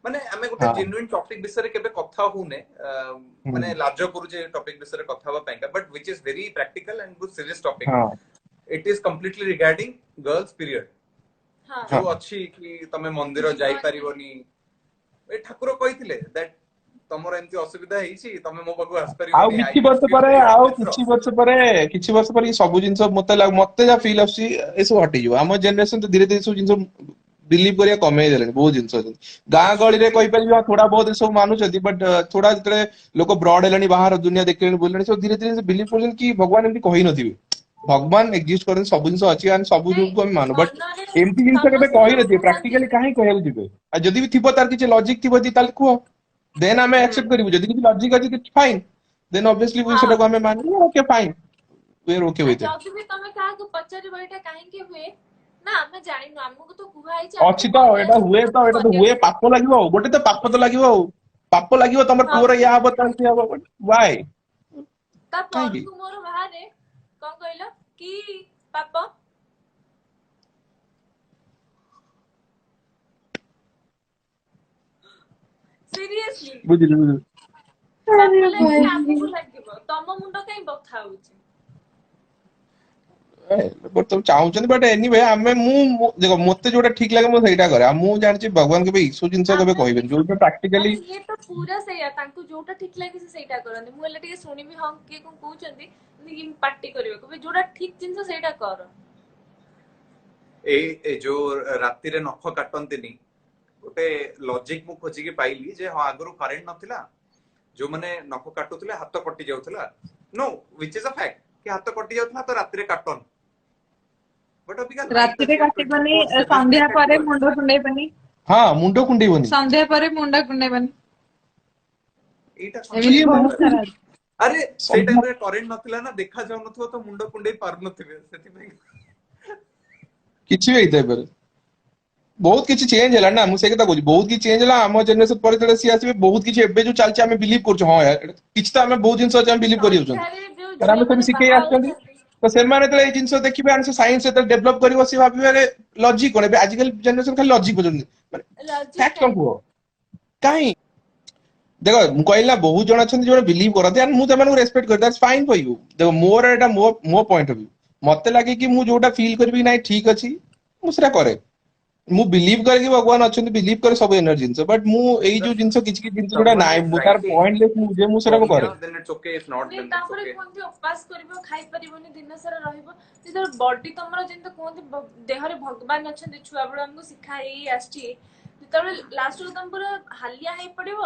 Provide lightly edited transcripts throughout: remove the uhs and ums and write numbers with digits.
माने आमे गोटे हाँ। जेन्युइन टॉपिक विषय रे केबे कथा होने माने लाज करूजे टॉपिक विषय रे कथा हवा पैंका but which is very practical and good serious topic हाँ। It is completely regarding girls period जो हाँ। अच्छी कि तमे मंदिर जाई परिबोनी ए ठाकुर कहिथिले दैट तमर एमती असुविधा ହେଇଛି ତମେ ମୋ ପାଖକୁ ଆସି ଆଉ ପାରିବନି आई କିଛି विल ବର୍ଷ फील ପରେ वेरी ଆଉ अननेचुरल କିଛି ବର୍ଷ ପରେ କିଛି ବର୍ଷ ପରେ ଏ ସବୁ ଜିନିଷ ମତେ ଯାହା ଫିଲ୍ ଆସୁଛି ଏସବୁ ହଟିଯିବ। ଆମ ଜେନେରେସନ ତ ଧୀରେ ଧୀରେ ସବୁ ଜିନିଷ ବିଲିଭ କରିବା କମେଇ ଦେଲେଣି। ବହୁତ ଜିନିଷ ଅଛନ୍ତି ଗାଁ ଗହଳିରେ एक्चुअली କହିପାରିବି ହଁ ଥୋଡା ବହୁତ ସବୁ ମାନୁଛନ୍ତି ବଟ ଥୋଡା ଯେତେବେଳେ ଲୋକ ବ୍ରଡ ହେଲେଣି ବାହାର ଦୁନିଆ ଦେଖିଲେଣି ବୁଲିଲେଣି ସବୁ ଧୀରେ ଧୀରେ ବିଲିଭ କରୁଛନ୍ତି କି ଭଗବାନ ଏମିତି କହିନଥିବେ। ଭଗବାନ ଏକ୍ଜିଷ୍ଟ କରନ୍ତି ସବୁ ଜିନିଷ ଅଛି ଆମେ ସବୁ ନାଇଁ ଜିନିଷକୁ ଆମେ ମାନୁ ବଟ ମନରେ ଏମିତି ଜିନିଷ କେବେ ସମସ୍ତେ ଯୋଉ କହିନଥିବେ କୁହନ୍ତି ପ୍ରାକ୍ଟିକାଲି କାହିଁ କହିବାକୁ ଯିବେ। ଆଉ ଯଦି ବି ଥିବ ତାର କିଛି ଲଜିକ ଥିବ ଯଦି ତାହେଲେ କୁହ ଦେନ ଆମେ ହୁଁ ଆକ୍ସେପ୍ଟ କରିବୁ ଯଦି କିଛି ଲଜିକ ଅଛି ଫାଇନ ଦେନ ଅବଭିୟସଲି ହଁ ସେଟାକୁ ଆମେ ମାନିବୁ okay fine we are okay ଆଉ विथ इट। ଯଦି ବି ତମେ କାହାକୁ ପଚାରିବ ଏଇଟା କାହିଁକି ହୁଏ ନା ଆମେ ଜାଣିନୁ ଆମକୁ ତ କୁହା ହେଇଛି ଆମେ ଅଛି ତ ତ କରିବା ଏଇଟା ହୁଏ ତ ସେମିତି ଏଇଟା ତ ହୁଏ କରିବାକୁ ପାପ ପଡିବ ଲାଗିବ ଆଉ ଗୋଟେ ତ ପାପ ତ ଲାଗିବ ଆଉ ପାପ ଲାଗିବ ତମର ହଁ ପୁଅର ଇୟା ହବ ତାର ସିଏ ହବ ୱାଇ ତା କାହିଁକି ପରକୁ ମୋର ବାହାରେ କଣ କହିଲ କି ପାପ ସିରିୟସଲି ବୁଝିଲି ବୁଝିଲି। ପାପ ଲାଗିଲେ ଆମକୁ ଲାଗିବ ତମ ମୁଣ୍ଡ କାଇଁ ବଥା ହଉଛି ତମେ ଚାହୁଁଛନ୍ତି ବଟ ଏନିୱେ ଆମେ ଦେଖ ମତେ ଯୋଉଟା ଠିକ ଲାଗେ ମୁଁ ସେଇଟା କରେ ଆଉ ମୁଁ ଜାଣିଛି ଭଗବାନ କେବେ ଇସୁ ଜିନିଷ କେବେ ଆମେ ବି କହିବେନି ଯୋଉଟା ପ୍ରାକ୍ଟିକାଲି ଆରେ ଇଏ ତ ପୁରା ସେଇଆ ତାଙ୍କୁ ଯୋଉଟା ଠିକ ଲାଗେ ସେ ସେଇଟା କରନ୍ତି ମୁଁ ହେଲେ ଟିକେ ଶୁଣିବି ହଁ କିଏ କଣ କହୁଛନ୍ତି କି ପାର୍ଟି କରିବାକୁ ବି ଯୋଉଟା ଠିକ ଜିନିଷ ସେଇଟା କର ଏ ଯୋଉ ରାତିରେ ନଖ କାଟନ୍ତିନି ଗୋଟେ ଲଜିକ ମୁଁ ଖୋଜିକି ପାଇଲି ଯେ ହଁ ଆଗରୁ କରେଣ୍ଟ ନଥିଲା ଯୋଉମାନେ ନଖ କାଟୁଥିଲେ ହାତ କଟି ଯାଉଥିଲା know which is a fact कि हाथ कटि जाउथला तो रात्रि काटन बट अबिका लाइट ରାତିରେ अछि 24/7 କାଟିବନି ସନ୍ଧ୍ୟା लाइट ପରେ ଆସିବ ମୁଣ୍ଡ କୁଣ୍ଡେଇବନି। ହଁ ମୁଣ୍ଡ କୁଣ୍ଡେଇବନି ସନ୍ଧ୍ୟା ପରେ ମୁଣ୍ଡ କୁଣ୍ଡେଇବନି। ଏଇଟା କିଏ ଏମିତି ସନ୍ଧ୍ୟା ବହୁତ ମୁଁ ସାରା ଅଛି। अरे से ସନ୍ଧ୍ୟା टाइम रे करेंट नथिला ना देखा जाउ नथुवा तो मुंडो कुंडे पार नथिबे सेति पे କିଛି ବି ହେଇଥାଇପାରେ ବହୁତ କିଛି ଚେଞ୍ଜ ହେଲା ନା ମୁଁ ସେଇ କଥା କହୁଛି ବହୁତ କିଛି ଚେଞ୍ଜ ହେଲା ଆମ ଜେନେରେସନ ପରେ ଯେତେବେଳେ ସିଏ ଆସିବେ ବହୁତ କିଛି ଏବେ ଯୋଉ ଚାଲିଛି ଆମେ ବିଲିଭ କରୁଛୁ ହଁ କିଛି ତ ଆମେ ବହୁତ ଜିନିଷ ଅଛି ଆମେ ବିଲିଭ କରି ଯାଉଛନ୍ତି ସନ୍ଧ୍ୟାରେ ଯୋଉ କାରଣ ଝିଅ ଆମେ ସେମିତି ମାନେ ଶିଖେଇ ବାହା ଆସିଛନ୍ତି ହଉଛନ୍ତି ତ ସେମାନେ ଯେତେବେଳେ ଏଇ ଜିନିଷ ଦେଖିବେ ଆମେ ସାଇନ୍ସ ଯେତେବେଳେ ଡେଭଲପ କରିବ ସେ ଭାବିବେ ଲଜିକ କଣ ଏବେ ଆଜିକାଲି ଜେନେରେସନ ଖାଲି ଲଜିକ ବୁଝୁଛନ୍ତି ମାନେ ଲଜିକ ଫ୍ୟାକ୍ଟ କଣ କାଇଁ କୁହ କାହିଁ ଦେଖ ମୁଁ କହିଲି ନା ବହୁତ ଜଣ ଅଛନ୍ତି ଯୋଉମାନେ ବିଲିଭ କରନ୍ତି and ମୁଁ ସେମାନଙ୍କୁ ରେସପେକ୍ଟ କରେ ଦ୍ୟାଟ୍ସ ଫାଇନ୍ ଫର ୟୁ ଦେଖ ମୋର ଏଇଟା ମୋ ପଏଣ୍ଟ ଅଫ ଭ୍ୟୁ ମତେ ଲାଗେ କି ମୁଁ ଯୋଉଟା ଫିଲ୍ କରିବି ନାଇଁ ଠିକ ଅଛି ମୁଁ ସେଟା କରେ ମୁଁ ବିଲିଭ କରେ କି ଭଗବାନ ଅଛନ୍ତି ବିଲିଭ କରେ ସବୁ ଏନର୍ଜି ଜିନିଷ ବଟ ମୁଁ ଏଇ ଯୋଉ ଜିନିଷ କିଛି କିଛି ଜିନିଷ ଯୋଉଟା someone ନାହିଁ is ତାର writing ପଏଣ୍ଟଲେସ୍ ଯେ ମୁଁ ସେଟାକୁ from କରେ here then it's okay if not then it's okay କୁହନ୍ତି ଉପାସ କରିବ ଖାଇ ପାରିବନି ଦିନ ସାରା ରହିବ ଯେତେବେଳେ ବଡି ତମର ଯେମିତି କୁହନ୍ତି ଦେହରେ ଭଗବାନ ଅଛନ୍ତି ଛୁଆ ବେଳୁ ଆମକୁ ଶିଖା ହେଇ ଆସିଛି ଯେତେବେଳେ ଲାଷ୍ଟକୁ ତମ ପୁରା ହାଲିଆ ହେଇ ପଡିବ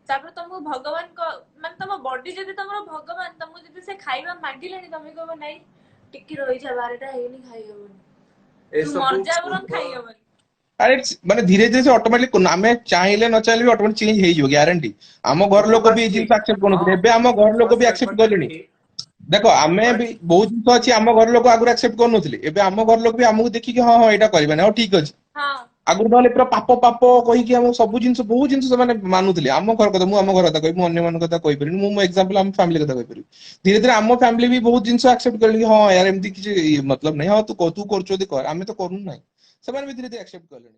ତାପରେ ତମକୁ ଭଗବାନ ମାନେ ତମ ବଡି ଯଦି ତମର ଭଗବାନ ତମକୁ ଯଦି ସେ ଖାଇବା ମାଗିଲେଣି ତମେ କହିବ ନାଇଁ ଟିକେ ରହିଯା ବାରଟା ହେଇନି ଖାଇହବନି ତୁ ମରଯା ବରଂ ଖାଇହବନି ଆରେ ମାନେ ଧୀରେ ଧୀରେ ସେ ଅଟୋମେଟିକ ଆମେ ଚାହିଁଲେ ନ ଚାହିଁଲେ ବି ଅଟୋମେଟିକ ଚେଞ୍ଜ ହେଇଯିବ ଗ୍ୟାରେଣ୍ଟି ଆମ ଘର ଲୋକ ବି ଉପବାସ ଏଇ ଜିନିଷ ଠିକ ଆକ୍ସେପ୍ଟ ହଁ କରୁନଥିଲେ ଏବେ ଆମ ଘର ଲୋକ ଉପବାସ ବି ଆକ୍ସେପ୍ଟ ରହିବାଟା କଲେଣି ଠିକ ଦେଖ ଆମେ ବି ବଟ୍ ବହୁତ ଜିନିଷ ଅଛି ଆମ ଘର ଲୋକ ଆଗରୁ ଆକ୍ସେପ୍ଟ କରୁନଥିଲେ ଏବେ ଆମ ଘର ଲୋକ ବି ଆମକୁ ଦେଖିକି ହଁ ହଁ ଏଇଟା କରିବାନି ହଉ ଠିକ ଅଛି ହଁ ଆଗରୁ ନହେଲେ ପୁରା ପାପ ପାପ କହିକି ଆମ ସବୁ ଜିନିଷ ବହୁତ ଜିନିଷ ସେମାନେ ମାନୁଥିଲେ ଆମ ଘର କଥା ମୁଁ ଆମ ଘର କଥା କହିବି ମୁଁ ଅନ୍ୟମାନଙ୍କ କଥା କହିପାରିବିନି ମୁଁ ମୋ ଏକ୍ସାମ୍ପଲ ଆମ ଫ୍ୟାମିଲି କଥା କହିପାରିବି ଧୀରେ ଧୀରେ ଆମ ଫ୍ୟାମିଲି ବି ବହୁତ ଜିନିଷ ଆକ୍ସେପ୍ଟ କଲେଣି କି ହଁ ୟାର ଏମିତି କିଛି ମତଲବ ନାହିଁ ହଁ ତୁ କରୁଛୁ ଯଦି କର ଆମେ ତ କରୁନୁ ନାହିଁ ସେମାନେ ବି ଧୀରେ ଧୀରେ ଆକ୍ସେପ୍ଟ କଲେଣି।